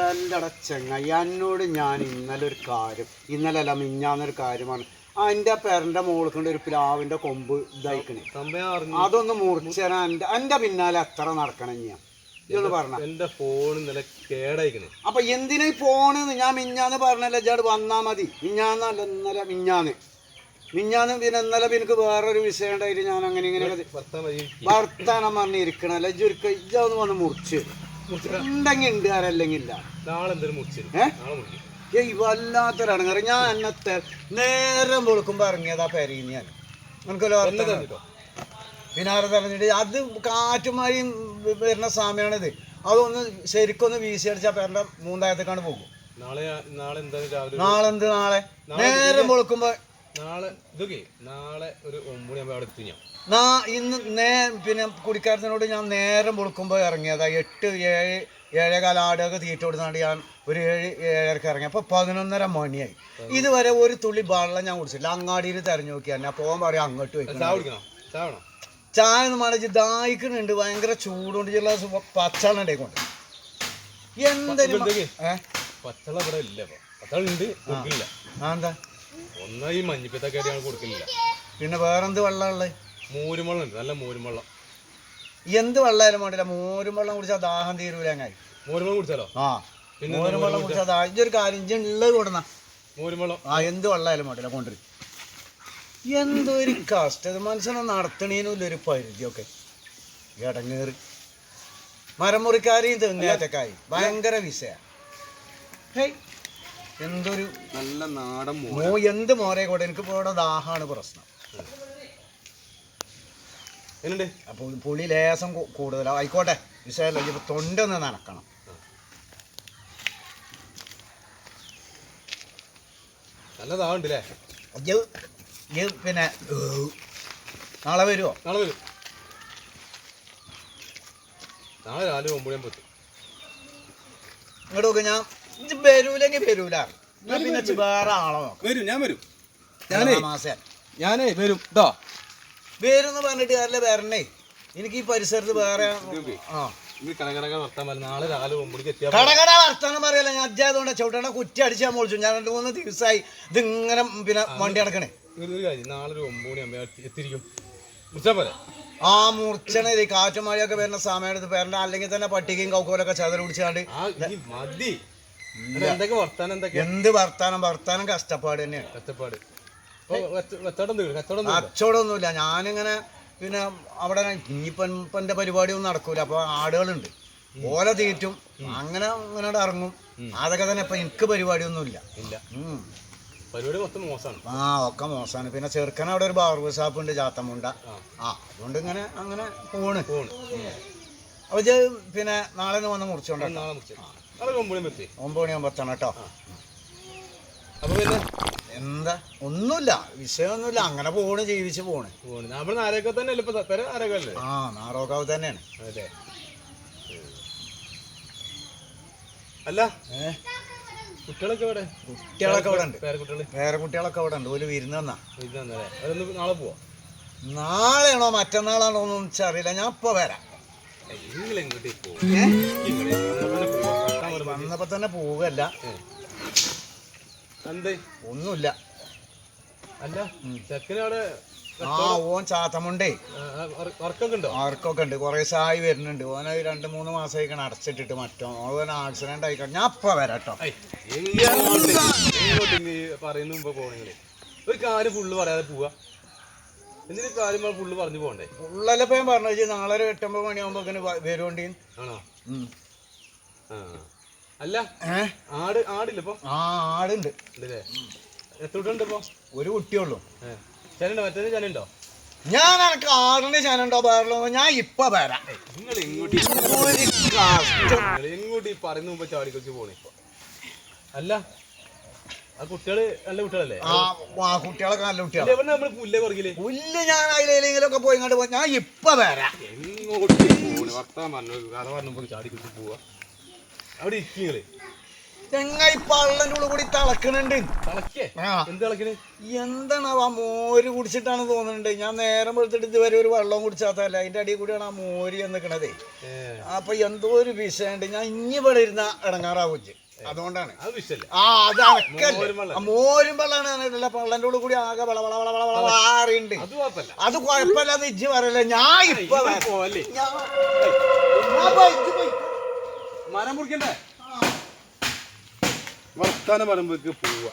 എല്ലട ചെങ്ങായി എന്നോട് ഞാൻ ഇന്നലെ അല്ല മിഞ്ഞാന്നൊരു കാര്യമാണ്. എൻ്റെ പേരൻ്റെ മോൾക്കൊണ്ട് ഒരു പ്ലാവിൻ്റെ കൊമ്പ് ഇതായിക്കണേ. അതൊന്ന് മുറിച്ചേരാൻ എൻ്റെ പിന്നാലെ എത്ര നടക്കണം ഞാൻ ഇതൊന്ന് പറഞ്ഞ. എൻ്റെ ഫോൺ ഇന്നലെ കേടായിക്കണേ. അപ്പൊ എന്തിനാ ഈ ഫോണ്? ഞാൻ മിഞ്ഞാന്ന് പറഞ്ഞല്ലേ ഇജാട് വന്നാ മതി. മിഞ്ഞാന്നല്ല ഇന്നലെ മിഞ്ഞാന്ന് പിന്നെ ഇന്നലെ എനിക്ക് വേറൊരു വിഷയം ഉണ്ടായിട്ട് ഞാൻ അങ്ങനെ ഇങ്ങനെ വർത്താനം പറഞ്ഞിരിക്കണല്ലേ. ഇജൊന്ന് വന്ന് മുറിച്ച് ഉണ്ടെങ്കിൽ ഉണ്ട്, ആരല്ലെങ്കിൽ ഇല്ല. വല്ലാത്തൊരടങ്ങാറ്. ഞാൻ എന്നത്തെ നേരം പൊളുക്കുമ്പോ ഇറങ്ങിയതാ പെരയിൽ ഞാൻ. നമുക്കല്ലോ പിന്നെ ആരെ തെരഞ്ഞിട്ട് അത് കാറ്റുമായി വരുന്ന സമയമാണിത്. അതൊന്ന് ശരിക്കൊന്ന് വീശി അടിച്ചാൽ പേരന്റെ മൂന്നായത്തേക്കാണ് പോകും. നാളെ നേരം പൊളുക്കുമ്പോ നാളെ ഒരു 9 മണിയാകുമ്പോൾ അവിടെ എത്തി ഞാൻ. പിന്നെ കുടിക്കാരത്തിനോട് ഞാൻ നേരം പൊളുക്കുമ്പോൾ ഇറങ്ങിയതാ. 8, 7, 7:15 ആടൊക്കെ തീറ്റ കൊടുത്താണ്ട് ഞാൻ ഒരു 7, 7:30 ഇറങ്ങി. അപ്പോൾ 11:30 മണിയായി. ഇതുവരെ ഒരു തുള്ളി വെള്ളം ഞാൻ കുടിച്ചില്ല. അങ്ങാടിയിൽ തെരഞ്ഞു നോക്കിയാൽ ഞാൻ പോകാൻ പറയാം അങ്ങോട്ട് വയ്ക്കണം. ചായ ഒന്നും മണിച്ച് ദാഹിക്കുന്നുണ്ട്. ഭയങ്കര ചൂടുകൊണ്ട് ചില പച്ചവെള്ളം ഉണ്ടായിക്കൊണ്ട് എന്തെങ്കിലും പച്ചവെള്ളം ഇവിടെ ഇല്ല. പച്ചവെള്ളം ഉണ്ട്, എന്താ ഒന്നായി മഞ്ഞപ്പിത്തൊക്കെ കൊടുക്കില്ല. പിന്നെ വേറെന്ത് വെള്ളം ഉള്ളത്? മോരും വെള്ളം ഉണ്ട്, നല്ല മോരും വെള്ളം. എന്ത് വെള്ളമായാലും വേണ്ടില്ല, മോരും വെള്ളം കുടിച്ചാൽ ദാഹം തീരൂല. അങ്ങനെ മോരും വെള്ളം കുടിച്ചാലോ? പിന്നെ മോരും വെള്ളം കുടിച്ചാൽ ദാഹം. ഇതൊരു കാര്യം ഉള്ളത് കൊടുന്ന മോരും വെള്ളം എന്ത് വെള്ളമായാലും വേണ്ടില്ല കൊണ്ടുവരും. എന്തൊരു കഷ്ടം മനുഷ്യനെ നടത്തണേനുമില്ലൊരു പരിധിയൊക്കെ. ഇടങ്ങേറ് മരം മുറിക്കാരെയും തെങ്ങേറ്റക്കായി ഭയങ്കര വിഷയ. എന്തൊരു നല്ല നാടൻ എന്ത് മോരെ കൂടെ എനിക്കിപ്പോ ഇവിടെ ദാഹാണ് പ്രശ്നം. അപ്പൊ പുളി ലേസം കൂടുതലാ. ആയിക്കോട്ടെ, വിഷയമല്ല. ഇപ്പൊ തൊണ്ടൊന്ന് നനക്കണം. നല്ലതാവുണ്ടല്ലേ? പിന്നെ നാളെ വരുമോ? നാളെ വരും. നാളെ രാവിലെ 9 മണിയാകുമ്പോൾ ഇങ്ങോട്ട് നോക്ക്. ഞാൻ വരൂലെങ്കിൽ വരൂല. പിന്നെ വേറെ ആളോ വരും. ഞാൻ വരും. ഞാനേ വരും കേട്ടോ. വരുന്ന് പറഞ്ഞിട്ട് കാര്യമില്ല. വരണേ. എനിക്ക് ഈ പരിസരത്ത് വേറെ നാളെ രാവിലെ 9 മണിക്ക് എത്തിയാൽ കടകട വർത്താനം പറയല്ല. ഞാൻ അജ്ജായതുകൊണ്ട് ചവിട്ടണ കുറ്റി അടിച്ചാൽ മോളിച്ചു. ഞാൻ 2-3 ദിവസമായി ഇതിങ്ങനെ പിന്നെ വണ്ടി നടക്കണേ. നാളെ ഒരു 9 മണിയാകുമ്പോൾ എത്തിയിരിക്കും. മുറിച്ചണേ. കാറ്റും മഴയൊക്കെ വരുന്ന സമയം എടുത്ത് പേരണ്ട. അല്ലെങ്കിൽ തന്നെ പട്ടികയും കൗക്കോലൊക്കെ ചതൽ പിടിച്ചാണ്ട് എന്ത് വർത്താനം കഷ്ടപ്പാട് തന്നെയാണ്. കച്ചവടമൊന്നുമില്ല. ഞാനിങ്ങനെ പിന്നെ അവിടെ ഇനിയിപ്പം എൻ്റെ പരിപാടിയൊന്നും നടക്കൂല. അപ്പോൾ ആടുകളുണ്ട്, ഓല തീറ്റും, അങ്ങനെ ഇങ്ങനെ ഇറങ്ങും. അതൊക്കെ തന്നെ. ഇപ്പം എനിക്ക് പരിപാടിയൊന്നുമില്ല. പരിപാടി മൊത്തം മോശമാണ്. ഒക്കെ മോശമാണ്. പിന്നെ ചെറുക്കൻ അവിടെ ഒരു ബാർബർ ഷോപ്പ് ഉണ്ട്, ചാത്തമുണ്ട. അതുകൊണ്ട് ഇങ്ങനെ അങ്ങനെ പോണ്. അപ്പൊ പിന്നെ നാളെ വന്ന് മുറിച്ചോണ്ട് 9 മണിയാകുമ്പോ എത്തണം കേട്ടോ. അപ്പൊ പിന്നെ എന്താ ഒന്നുമില്ല, വിഷയമൊന്നുമില്ല. അങ്ങനെ പോണ്, ജീവിച്ച് പോണ്. നാരോക്കാവ് തന്നെ. നാരോക്കാവ് തന്നെയാണ്. അല്ല കുട്ടികളൊക്കെ ഇവിടെ ഉണ്ട്. വേറെ കുട്ടികളൊക്കെ അവിടെ ഉണ്ട്. ഒരു വിരുന്ന് വന്നാ. നാളെ പോവാ. നാളെയാണോ മറ്റന്നാളാണോ ഒന്നും അറിയില്ല. ഞാൻ ഇപ്പൊ വരാം. വന്നപ്പോ തന്നെ പോവല്ല. ഒന്നുമില്ല. അല്ല ചെക്കനവിടെ ഓൻ ചാത്തമുണ്ടേ. അവർക്കൊക്കെ ഉണ്ട്. കുറെ സായി വരുന്നുണ്ട്. ഓനെ 2-3 മാസമായിക്കാണ് അടച്ചിട്ടിട്ട്. മറ്റോ ഓൻ ആക്സിഡന്റ് ആയിക്കാണ്. ഞാൻ ഇപ്പൊ വരാം കേട്ടോ. പറയുന്ന മുമ്പ് പോണെങ്കിലേ ഒരു കാര്യം ഫുള്ള് പറയാതെ പോവാ. എന്തിനു കാര്യം ഫുള്ള് പറഞ്ഞു പോകണ്ടേ? ഫുള്ളല്ലപ്പോ ഞാൻ പറഞ്ഞു. നാളെ ഒരു 8-9 മണിയാകുമ്പോ വരുവണ്ടി. ആണോ? അല്ല ആടില്ല ഇപ്പൊ? ആടുണ്ട്. എത്ര കുട്ടിയുണ്ട് ഇപ്പൊ? ഒരു കുട്ടിയുള്ളൂ. ചനുണ്ടോ? മറ്റേ ചനുണ്ടോ? ഞാൻ എനക്ക് ആടിന്റെ ചനുണ്ടോ വേറല്ലോ? ഞാൻ ഇപ്പൊ വരാം. നിങ്ങൾ എങ്ങോട്ട് പറയുന്ന മുമ്പ് ചാടിക്കൊച്ചു പോണേ. അല്ല ആ കുട്ടികള് നല്ല കുട്ടികളല്ലേ? കുട്ടികളൊക്കെ നല്ല കുട്ടികളെ. നമ്മള് പുല്ല് കുറകില്ലേ? പുല്ല് ഞാൻ അതിലെങ്കിലൊക്കെ പോയി ഇങ്ങോട്ട് പോയി. ഞാൻ ഇപ്പൊ വരാം. എങ്ങോട്ട് വർത്താൻ പറഞ്ഞു കഥ പറഞ്ഞപ്പോ ചാടിക്കൊച്ചു പോവാ. അവിടെ ഇരിക്കുങ്ങള് ചെങ്ങായി പള്ളന്റെ ഉള്ളിൽ കൂടി തിളക്കണുണ്ട്. തിളക്കേ ആ എന്ത് തിളക്കണ്? എന്താണ് ആ മോര് കുടിച്ചിട്ടാണ് തോന്നുന്നുണ്ട്. ഞാൻ നേരം വെളുത്തിട്ട് ഇതുവരെ ഒരു വെള്ളം കുടിച്ചാത്തല്ല, അതിന്റെ അടിയിൽ കൂടിയാണ് ആ മോര് നിൽക്കണതേ. അപ്പൊ എന്തോ ഒരു വിഷയമുണ്ട്. ഞാൻ ഇനി ഇവിടെ ഇരുന്ന ഇടങ്ങാറാവും, അതുകൊണ്ടാണ്. അത് വിഷയല്ലേ? ആ അതാണ് മോരും വെള്ളമാണ്. പള്ളന്റെ ഉള്ളിൽ കൂടി ആകെ വളവളവളവളാറുണ്ട്. അത് കുഴപ്പമില്ല, അത് കുഴപ്പമില്ലാന്ന് ഇജ്ജ് പറയല്ലേ. ഞാൻ ഇപ്പൊ പോവല്ലേ? മരം മുറിക്കണ്ടേ? വർത്താനം പറയുമ്പോഴേക്ക് പോവാ.